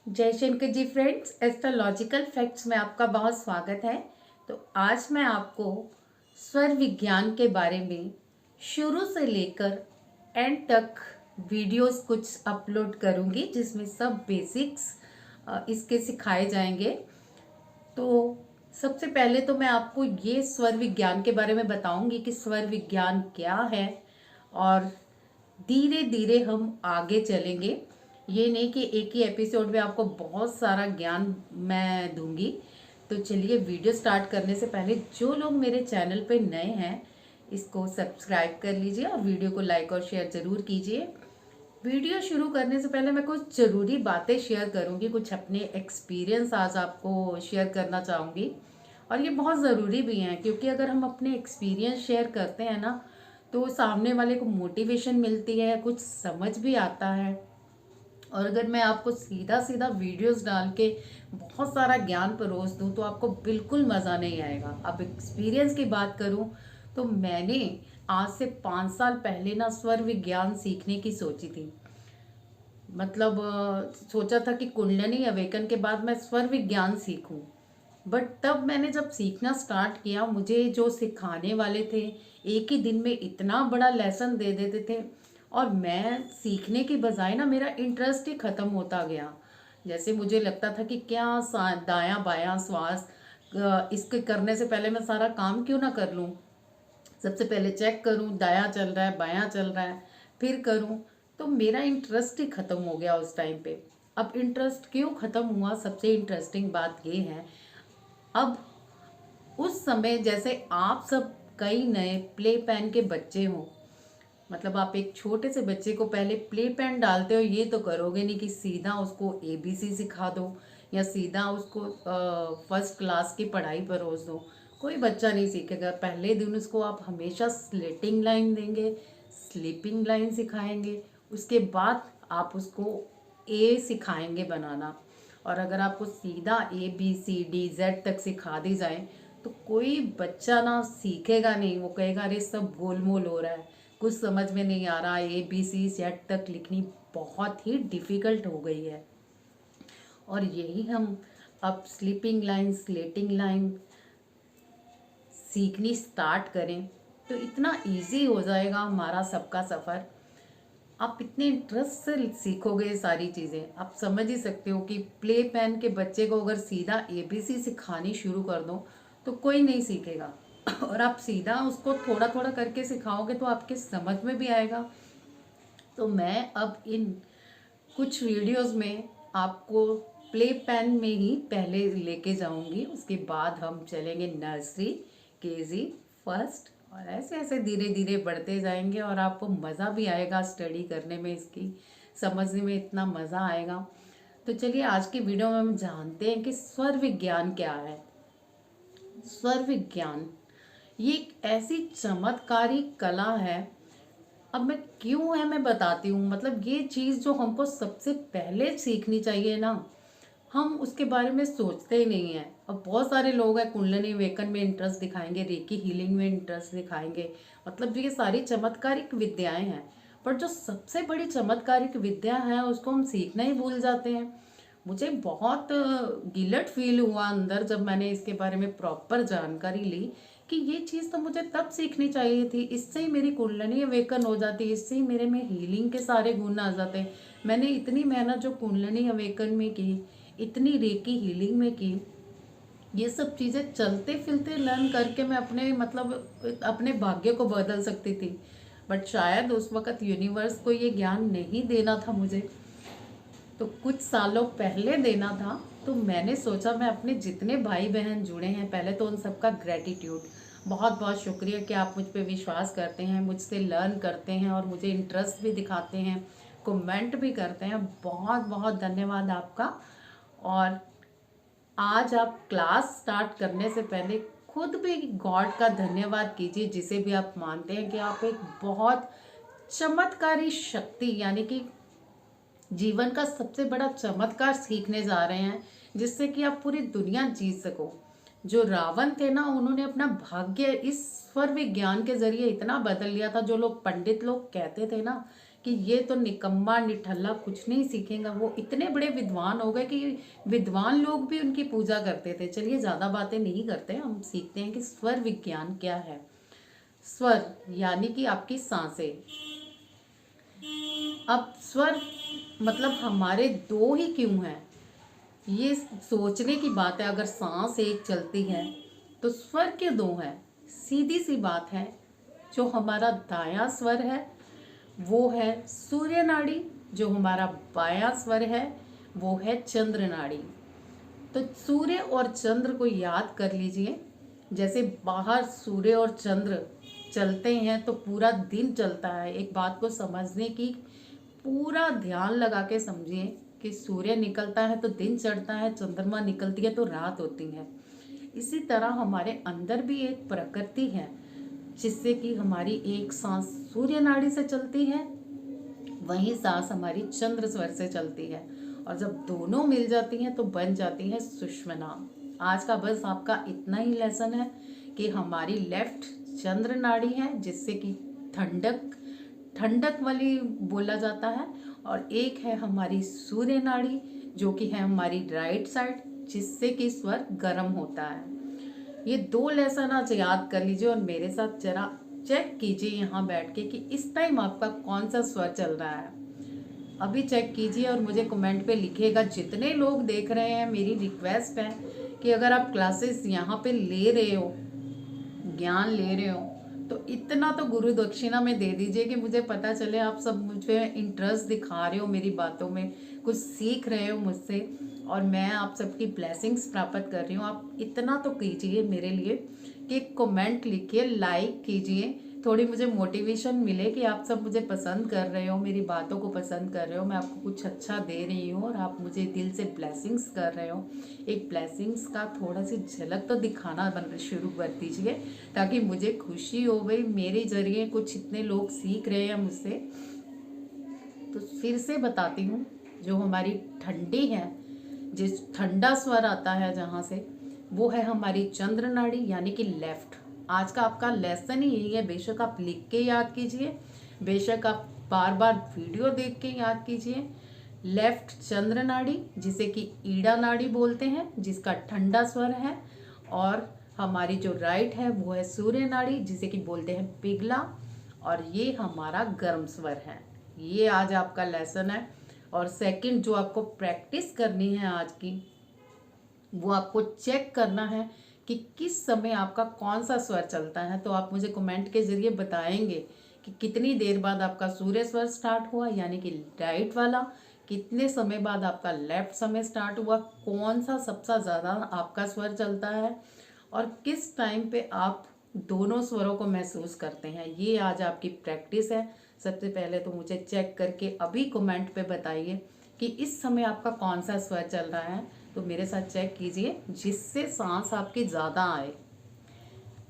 जयशंकर जी friends, astrological facts में आपका बहुत स्वागत है। तो आज मैं आपको स्वर विज्ञान के बारे में शुरू से लेकर एंड तक वीडियोस कुछ अपलोड करूंगी, जिसमें सब बेसिक्स इसके सिखाए जाएंगे। तो सबसे पहले तो मैं आपको ये स्वर विज्ञान के बारे में बताऊंगी कि स्वर विज्ञान क्या है, और धीरे धीरे हम आगे चलेंगे। ये नहीं कि एक ही एपिसोड में आपको बहुत सारा ज्ञान मैं दूंगी। तो चलिए, वीडियो स्टार्ट करने से पहले जो लोग मेरे चैनल पे नए हैं, इसको सब्सक्राइब कर लीजिए और वीडियो को लाइक और शेयर ज़रूर कीजिए। वीडियो शुरू करने से पहले मैं कुछ ज़रूरी बातें शेयर करूंगी, कुछ अपने एक्सपीरियंस आज आपको शेयर करना चाहूँगी। और ये बहुत ज़रूरी भी हैं, क्योंकि अगर हम अपने एक्सपीरियंस शेयर करते हैं ना, तो सामने वाले को मोटिवेशन मिलती है, कुछ समझ भी आता है। और अगर मैं आपको सीधा सीधा वीडियोस डाल के बहुत सारा ज्ञान परोस दूं, तो आपको बिल्कुल मज़ा नहीं आएगा। अब एक्सपीरियंस की बात करूं, तो मैंने आज से 5 साल पहले ना स्वर विज्ञान सीखने की सोची थी। मतलब सोचा था कि कुंडलिनी अवेकन के बाद मैं स्वर विज्ञान सीखूं। बट तब मैंने जब सीखना स्टार्ट किया, मुझे जो सिखाने वाले थे एक ही दिन में इतना बड़ा लेसन दे देते थे, और मैं सीखने की बजाय ना मेरा इंटरेस्ट ही ख़त्म होता गया। जैसे मुझे लगता था कि क्या दायां बायां श्वास इसके करने से पहले मैं सारा काम क्यों ना कर लूँ। सबसे पहले चेक करूं दायां चल रहा है बायां चल रहा है, फिर करूं। तो मेरा इंटरेस्ट ही ख़त्म हो गया उस टाइम पे। अब इंटरेस्ट क्यों ख़त्म हुआ, सबसे इंटरेस्टिंग बात ये है। अब उस समय जैसे आप सब कई नए प्ले पैन के बच्चे हों, मतलब आप एक छोटे से बच्चे को पहले प्ले पैन डालते हो, ये तो करोगे नहीं कि सीधा उसको ABC सिखा दो या सीधा उसको फर्स्ट क्लास की पढ़ाई परोस दो। कोई बच्चा नहीं सीखेगा। पहले दिन उसको आप हमेशा स्लेटिंग लाइन देंगे, स्लीपिंग लाइन सिखाएंगे, उसके बाद आप उसको ए सिखाएंगे बनाना। और अगर आपको सीधा ABCD Z तक सिखा दी जाए, तो कोई बच्चा ना सीखेगा नहीं। वो कहेगा अरे सब गोलमोल हो रहा है, कुछ समझ में नहीं आ रहा। ABCZ तक लिखनी बहुत ही डिफ़िकल्ट हो गई है। और यही हम अब स्लीपिंग लाइन स्लेटिंग लाइन सीखनी स्टार्ट करें, तो इतना इजी हो जाएगा हमारा सबका सफ़र। आप इतने इंटरेस्ट से सीखोगे ये सारी चीज़ें। आप समझ ही सकते हो कि प्ले पैन के बच्चे को अगर सीधा ABC सिखानी शुरू कर दो, तो कोई नहीं सीखेगा। और आप सीधा उसको थोड़ा थोड़ा करके सिखाओगे तो आपके समझ में भी आएगा। तो मैं अब इन कुछ वीडियोस में आपको प्ले पैन में ही पहले लेके जाऊंगी, उसके बाद हम चलेंगे नर्सरी, KG, फर्स्ट, और ऐसे ऐसे धीरे धीरे बढ़ते जाएंगे। और आपको मज़ा भी आएगा स्टडी करने में, इसकी समझने में इतना मज़ा आएगा। तो चलिए, आज की वीडियो में हम जानते हैं कि स्वर विज्ञान क्या है। स्वर विज्ञान ये एक ऐसी चमत्कारी कला है। अब मैं क्यों है मैं बताती हूँ। मतलब ये चीज़ जो हमको सबसे पहले सीखनी चाहिए ना, हम उसके बारे में सोचते ही नहीं हैं। अब बहुत सारे लोग हैं कुंडलिनी अवेकन में इंटरेस्ट दिखाएंगे, रेकी हीलिंग में इंटरेस्ट दिखाएंगे, मतलब ये सारी चमत्कारिक विद्याएं हैं। पर जो सबसे बड़ी चमत्कारिक विद्या है उसको हम सीखना ही भूल जाते हैं। मुझे बहुत गिल्ट फील हुआ अंदर जब मैंने इसके बारे में प्रॉपर जानकारी ली कि ये चीज़ तो मुझे तब सीखनी चाहिए थी। इससे ही मेरी कुंडलिनी अवेकन हो जाती, इससे ही मेरे में हीलिंग के सारे गुण आ जाते। मैंने इतनी मेहनत जो कुंडलिनी अवेकन में की, इतनी रेकी हीलिंग में की, ये सब चीज़ें चलते फिरते लर्न करके मैं अपने मतलब अपने भाग्य को बदल सकती थी। बट शायद उस वक़्त यूनिवर्स को ये ज्ञान नहीं देना था मुझे, तो कुछ सालों पहले देना था। तो मैंने सोचा मैं अपने जितने भाई बहन जुड़े हैं, पहले तो उन सबका ग्रेटिट्यूड, बहुत बहुत शुक्रिया कि आप मुझ पे विश्वास करते हैं, मुझसे लर्न करते हैं और मुझे इंटरेस्ट भी दिखाते हैं, कमेंट भी करते हैं। बहुत बहुत धन्यवाद आपका। और आज आप क्लास स्टार्ट करने से पहले खुद भी गॉड का धन्यवाद कीजिए, जिसे भी आप मानते हैं कि आप एक बहुत चमत्कारी शक्ति, यानी कि जीवन का सबसे बड़ा चमत्कार सीखने जा रहे हैं, जिससे कि आप पूरी दुनिया जीत सको। जो रावण थे ना, उन्होंने अपना भाग्य इस स्वर विज्ञान के जरिए इतना बदल लिया था। जो लोग पंडित लोग कहते थे ना कि ये तो निकम्मा निठल्ला कुछ नहीं सीखेगा, वो इतने बड़े विद्वान हो गए कि विद्वान लोग भी उनकी पूजा करते थे। चलिए ज़्यादा बातें नहीं करते, हम सीखते हैं कि स्वर विज्ञान क्या है। स्वर यानी कि आपकी सांसें। अब स्वर मतलब हमारे दो ही क्यों हैं, ये सोचने की बात है। अगर सांस एक चलती है तो स्वर क्यों दो हैं? सीधी सी बात है। जो हमारा दायां स्वर है वो है सूर्य नाड़ी, जो हमारा बायां स्वर है वो है चंद्र नाड़ी। तो सूर्य और चंद्र को याद कर लीजिए। जैसे बाहर सूर्य और चंद्र चलते हैं तो पूरा दिन चलता है। एक बात को समझने की पूरा ध्यान लगा के समझिए कि सूर्य निकलता है तो दिन चढ़ता है, चंद्रमा निकलती है तो रात होती है। इसी तरह हमारे अंदर भी एक प्रकृति है, जिससे कि हमारी एक सांस सूर्य नाड़ी से चलती है, वही सांस हमारी चंद्र स्वर से चलती है, और जब दोनों मिल जाती हैं तो बन जाती है सुषुम्ना। आज का बस आपका इतना ही लेसन है कि हमारी लेफ्ट चंद्र नाड़ी है, जिससे कि ठंडक ठंडक वाली बोला जाता है, और एक है हमारी सूर्य नाड़ी जो कि है हमारी राइट साइड, जिससे कि स्वर गर्म होता है। ये दो लेसन आज याद कर लीजिए और मेरे साथ जरा चेक कीजिए यहाँ बैठ के कि इस टाइम आपका कौन सा स्वर चल रहा है। अभी चेक कीजिए और मुझे कमेंट पे लिखिएगा। जितने लोग देख रहे हैं, मेरी रिक्वेस्ट है कि अगर आप क्लासेस यहाँ पे ले रहे हो, ज्ञान ले रहे हो, तो इतना तो गुरु दक्षिणा में दे दीजिए कि मुझे पता चले आप सब मुझ पर इंटरेस्ट दिखा रहे हो, मेरी बातों में कुछ सीख रहे हो मुझसे, और मैं आप सबकी ब्लेसिंग्स प्राप्त कर रही हूँ। आप इतना तो कीजिए मेरे लिए कि कमेंट लिखिए, लाइक कीजिए, थोड़ी मुझे मोटिवेशन मिले कि आप सब मुझे पसंद कर रहे हो, मेरी बातों को पसंद कर रहे हो, मैं आपको कुछ अच्छा दे रही हूँ और आप मुझे दिल से ब्लेसिंग्स कर रहे हो। एक ब्लेसिंग्स का थोड़ा सी झलक तो दिखाना शुरू कर दीजिए, ताकि मुझे खुशी हो गई, मेरे जरिए कुछ इतने लोग सीख रहे हैं मुझसे। तो फिर से बताती हूँ, जो हमारी ठंडी है, जिस ठंडा स्वर आता है जहाँ से, वो है हमारी चंद्र नाड़ी यानी कि लेफ्ट। आज का आपका लेसन ही यही है। बेशक आप लिख के याद कीजिए, बेशक आप बार बार वीडियो देख के याद कीजिए। लेफ्ट चंद्र नाड़ी, जिसे कि ईड़ा नाड़ी बोलते हैं, जिसका ठंडा स्वर है, और हमारी जो राइट है वो है सूर्य नाड़ी, जिसे कि बोलते हैं पिघला, और ये हमारा गर्म स्वर है। ये आज आपका लेसन है। और सेकंड जो आपको प्रैक्टिस करनी है आज की, वो आपको चेक करना है कि किस समय आपका कौन सा स्वर चलता है। तो आप मुझे कमेंट के जरिए बताएंगे कि कितनी देर बाद आपका सूर्य स्वर स्टार्ट हुआ यानी कि राइट वाला, कितने समय बाद आपका लेफ्ट समय स्टार्ट हुआ, कौन सा सबसे ज़्यादा आपका स्वर चलता है, और किस टाइम पे आप दोनों स्वरों को महसूस करते हैं। ये आज आपकी प्रैक्टिस है। सबसे पहले तो मुझे चेक करके अभी कमेंट पे बताइए कि इस समय आपका कौन सा स्वर चल रहा है। तो मेरे साथ चेक कीजिए, जिससे सांस आपकी ज़्यादा आए,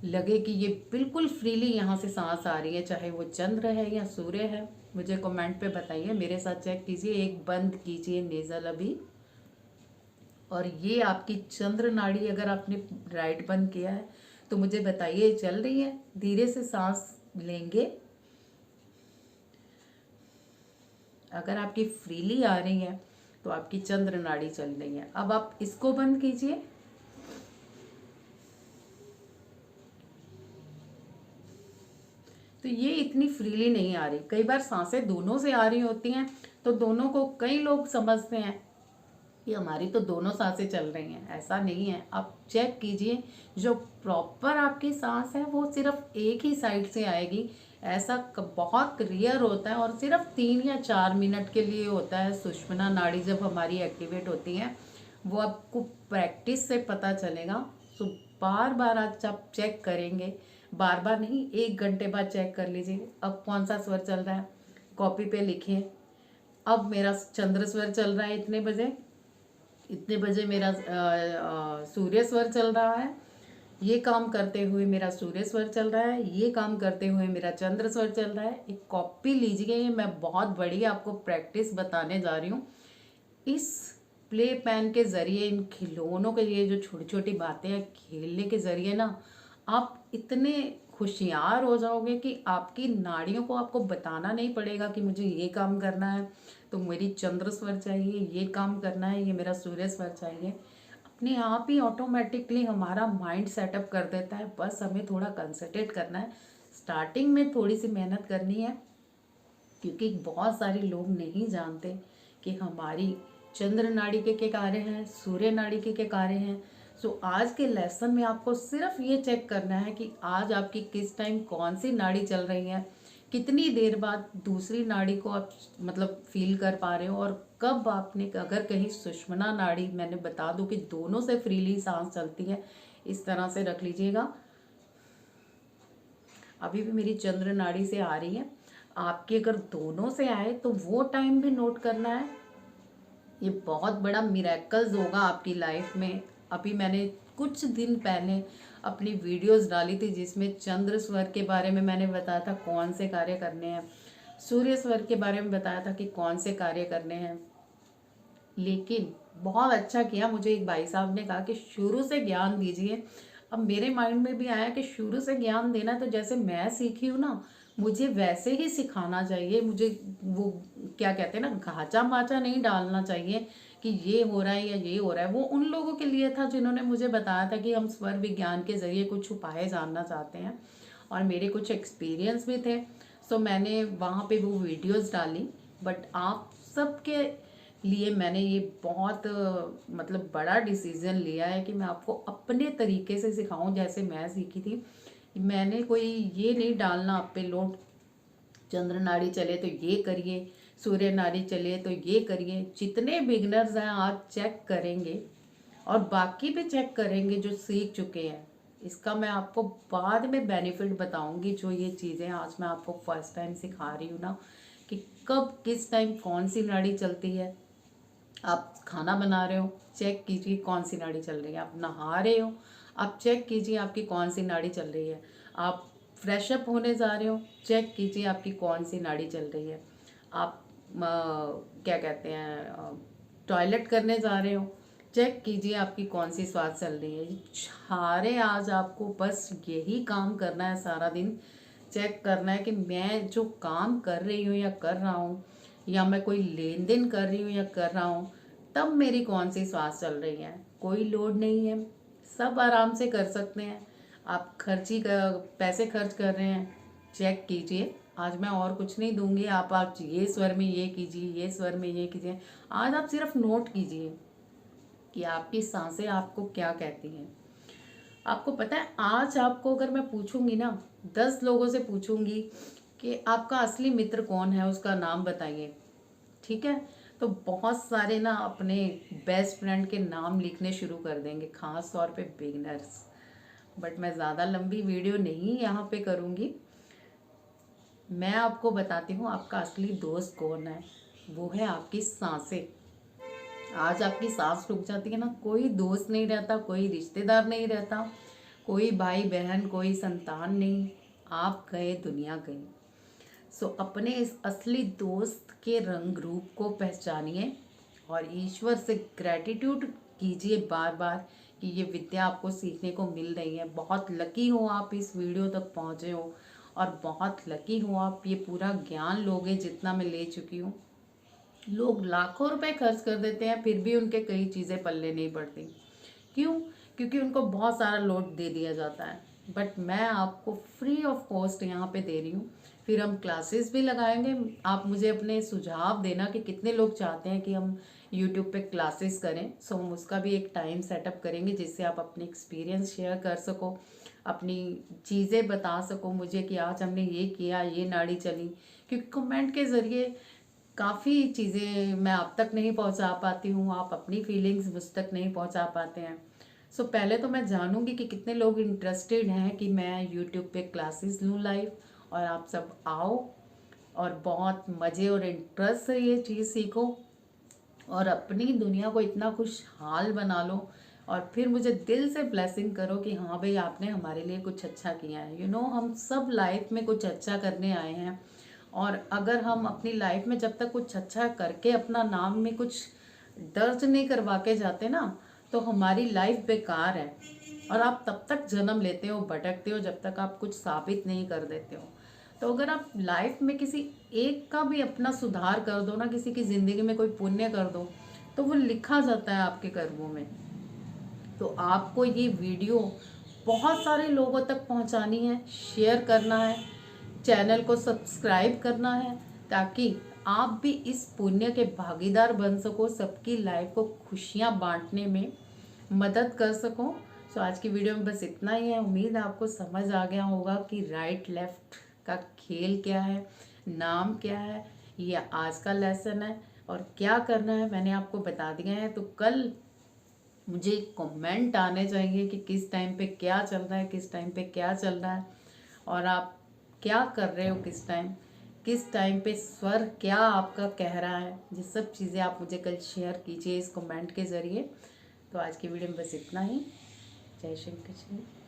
लगे कि ये बिल्कुल फ्रीली यहाँ से सांस आ रही है, चाहे वो चंद्र है या सूर्य है। मुझे कमेंट पे बताइए, मेरे साथ चेक कीजिए। एक बंद कीजिए नेज़ल अभी, और ये आपकी चंद्र नाड़ी अगर आपने राइट बंद किया है तो मुझे बताइए चल रही है। धीरे से सांस लेंगे, अगर आपकी फ्रीली आ रही है तो आपकी चंद्र नाड़ी चल रही है। अब आप इसको बंद कीजिए, तो ये इतनी फ्रीली नहीं आ रही। कई बार सांसें दोनों से आ रही होती हैं, तो दोनों को कई लोग समझते हैं कि हमारी तो दोनों सांसें चल रही हैं। ऐसा नहीं है, आप चेक कीजिए। जो प्रॉपर आपकी सांस है वो सिर्फ एक ही साइड से आएगी। ऐसा बहुत रेयर होता है, और सिर्फ 3 या 4 मिनट के लिए होता है। सुषुम्ना नाड़ी जब हमारी एक्टिवेट होती है, वो आपको प्रैक्टिस से पता चलेगा। सो बार बार आज आप चेक करेंगे, बार बार नहीं, 1 घंटे बाद चेक कर लीजिए अब कौन सा स्वर चल रहा है। कॉपी पे लिखिए, अब मेरा चंद्र स्वर चल रहा है इतने बजे मेरा सूर्य स्वर चल रहा है, ये काम करते हुए मेरा सूर्य स्वर चल रहा है, ये काम करते हुए मेरा चंद्र स्वर चल रहा है। एक कॉपी लीजिए, मैं बहुत बड़ी आपको प्रैक्टिस बताने जा रही हूँ। इस प्ले पेन के ज़रिए, इन खिलौनों के लिए जो छोटी छोटी बातें हैं, खेलने के ज़रिए ना आप इतने होशियार हो जाओगे कि आपकी नाड़ियों को आपको बताना नहीं पड़ेगा कि मुझे ये काम करना है तो मेरी चंद्र स्वर चाहिए, ये काम करना है, ये मेरा सूर्य स्वर चाहिए। अपने आप ही ऑटोमेटिकली हमारा माइंड सेटअप कर देता है। बस हमें थोड़ा कंसंट्रेट करना है, स्टार्टिंग में थोड़ी सी मेहनत करनी है, क्योंकि बहुत सारे लोग नहीं जानते कि हमारी चंद्र नाड़ी के कार्य हैं, सूर्य नाड़ी के कार्य हैं। सो आज के लेसन में आपको सिर्फ ये चेक करना है कि आज आपकी किस टाइम कौन सी नाड़ी चल रही है, कितनी देर बाद दूसरी नाड़ी को आप मतलब फील कर पा रहे हो, और कब आपने अगर कहीं सुषुम्ना नाड़ी, मैंने बता दूं कि दोनों से फ्रीली सांस चलती है, इस तरह से रख लीजिएगा। अभी भी मेरी चंद्र नाड़ी से आ रही है, आपके अगर दोनों से आए तो वो टाइम भी नोट करना है। ये बहुत बड़ा मिरेकल्स होगा आपकी लाइफ में। अभी मैंने कुछ दिन पहले अपनी वीडियोस डाली थी जिसमें चंद्र स्वर के बारे में मैंने बताया था कौन से कार्य करने हैं, सूर्य स्वर के बारे में बताया था कि कौन से कार्य करने हैं। लेकिन बहुत अच्छा किया, मुझे एक भाई साहब ने कहा कि शुरू से ज्ञान दीजिए। अब मेरे माइंड में भी आया कि शुरू से ज्ञान देना, तो जैसे मैं सीखी हूँ ना, मुझे वैसे ही सिखाना चाहिए। मुझे वो क्या कहते हैं ना, घाचा माचा नहीं डालना चाहिए कि ये हो रहा है या ये हो रहा है। वो उन लोगों के लिए था जिन्होंने मुझे बताया था कि हम स्वर विज्ञान के जरिए कुछ उपाय जानना चाहते हैं, और मेरे कुछ एक्सपीरियंस भी थे। सो मैंने वहाँ पे वो वीडियोस डाली। बट आप सबके लिए मैंने ये बहुत मतलब बड़ा डिसीजन लिया है कि मैं आपको अपने तरीके से सिखाऊं जैसे मैं सीखी थी। मैंने कोई ये नहीं डालना आप पे लोड, चंद्र नाड़ी चले तो ये करिए, सूर्य नाड़ी चले तो ये करिए। जितने बिगनर्स हैं आज चेक करेंगे और बाकी भी चेक करेंगे जो सीख चुके हैं। इसका मैं आपको बाद में बेनिफिट बताऊंगी। जो ये चीज़ें आज मैं आपको फर्स्ट टाइम सिखा रही हूँ ना, कि कब किस टाइम कौन सी नाड़ी चलती है। आप खाना बना रहे हो, चेक कीजिए कौन सी नाड़ी चल रही है। आप नहा रहे हो, आप चेक कीजिए आपकी कौन सी नाड़ी चल रही है। आप फ्रेश अप होने जा रहे हो, चेक कीजिए आपकी कौन सी नाड़ी चल रही है। आप क्या कहते हैं, टॉयलेट करने जा रहे हो, चेक कीजिए आपकी कौन सी श्वास चल रही है। सारे आज आपको बस यही काम करना है, सारा दिन चेक करना है कि मैं जो काम कर रही हूँ या कर रहा हूँ, या मैं कोई लेन देन कर रही हूँ या कर रहा हूँ, तब मेरी कौन सी श्वास चल रही है। कोई लोड नहीं है, सब आराम से कर सकते हैं। आप खर्ची कर पैसे खर्च कर रहे हैं, चेक कीजिए। आज मैं और कुछ नहीं दूंगी, आप ये स्वर में ये कीजिए, ये स्वर में ये कीजिए। आज आप सिर्फ नोट कीजिए कि आपकी सांसें आपको क्या कहती हैं। आपको पता है, आज आपको अगर मैं पूछूंगी ना, 10 लोगों से पूछूंगी कि आपका असली मित्र कौन है, उसका नाम बताइए, ठीक है, तो बहुत सारे ना अपने बेस्ट फ्रेंड के नाम लिखने शुरू कर देंगे, खास तौर पे बिगनर्स। बट मैं ज़्यादा लंबी वीडियो नहीं यहाँ पे करूँगी। मैं आपको बताती हूँ आपका असली दोस्त कौन है। वो है आपकी सांसें। आज आपकी सांस रुक जाती है ना, कोई दोस्त नहीं रहता, कोई रिश्तेदार नहीं रहता, कोई भाई बहन, कोई संतान नहीं, आप गए, दुनिया गई। सो अपने इस असली दोस्त के रंग रूप को पहचानिए और ईश्वर से ग्रैटिट्यूड कीजिए बार बार कि ये विद्या आपको सीखने को मिल रही है। बहुत लकी हो आप इस वीडियो तक पहुँचे हो, और बहुत लकी हो आप ये पूरा ज्ञान लोगे जितना मैं ले चुकी हूँ। लोग लाखों रुपए खर्च कर देते हैं, फिर भी उनके कई चीज़ें पल्ले नहीं पड़ती। क्यों? क्योंकि उनको बहुत सारा लोड दे दिया जाता है। बट मैं आपको फ्री ऑफ कॉस्ट यहाँ पे दे रही हूँ। फिर हम क्लासेस भी लगाएंगे। आप मुझे अपने सुझाव देना कि कितने लोग चाहते हैं कि हम यूट्यूब पे क्लासेस करें। सो हम उसका भी एक टाइम सेटअप करेंगे जिससे आप अपने एक्सपीरियंस शेयर कर सको, अपनी चीज़ें बता सको मुझे कि आज हमने ये किया, ये नाड़ी चली। क्योंकि कमेंट के ज़रिए काफ़ी चीज़ें मैं आप तक नहीं पहुंचा पाती हूँ, आप अपनी फीलिंग्स मुझ तक नहीं पहुंचा पाते हैं। सो पहले तो मैं जानूंगी कि कितने लोग इंटरेस्टेड हैं कि मैं यूट्यूब पे क्लासेस लूँ लाइव, और आप सब आओ और बहुत मज़े और इंटरेस्ट से ये चीज़ सीखो और अपनी दुनिया को इतना खुशहाल बना लो। और फिर मुझे दिल से ब्लेसिंग करो कि हाँ भाई, आपने हमारे लिए कुछ अच्छा किया है। हम सब लाइफ में कुछ अच्छा करने आए हैं, और अगर हम अपनी लाइफ में जब तक कुछ अच्छा करके अपना नाम में कुछ दर्ज नहीं करवा के जाते ना, तो हमारी लाइफ बेकार है। और आप तब तक जन्म लेते हो, भटकते हो, जब तक आप कुछ साबित नहीं कर देते हो। तो अगर आप लाइफ में किसी एक का भी अपना सुधार कर दो ना, किसी की ज़िंदगी में कोई पुण्य कर दो, तो वो लिखा जाता है आपके कर्मों में। तो आपको ये वीडियो बहुत सारे लोगों तक पहुंचानी है, शेयर करना है, चैनल को सब्सक्राइब करना है, ताकि आप भी इस पुण्य के भागीदार बन सको, सबकी लाइफ को खुशियां बांटने में मदद कर सको। सो आज की वीडियो में बस इतना ही है। उम्मीद है आपको समझ आ गया होगा कि राइट लेफ्ट का खेल क्या है, नाम क्या है, ये आज का लेसन है और क्या करना है मैंने आपको बता दिया है। तो कल मुझे कमेंट आने चाहिए कि किस टाइम पे क्या चल रहा है, किस टाइम पे क्या चल रहा है, और आप क्या कर रहे हो, किस टाइम पे स्वर क्या आपका कह रहा है। ये सब चीज़ें आप मुझे कल शेयर कीजिए इस कमेंट के ज़रिए। तो आज की वीडियो में बस इतना ही। जय श्री कृष्ण।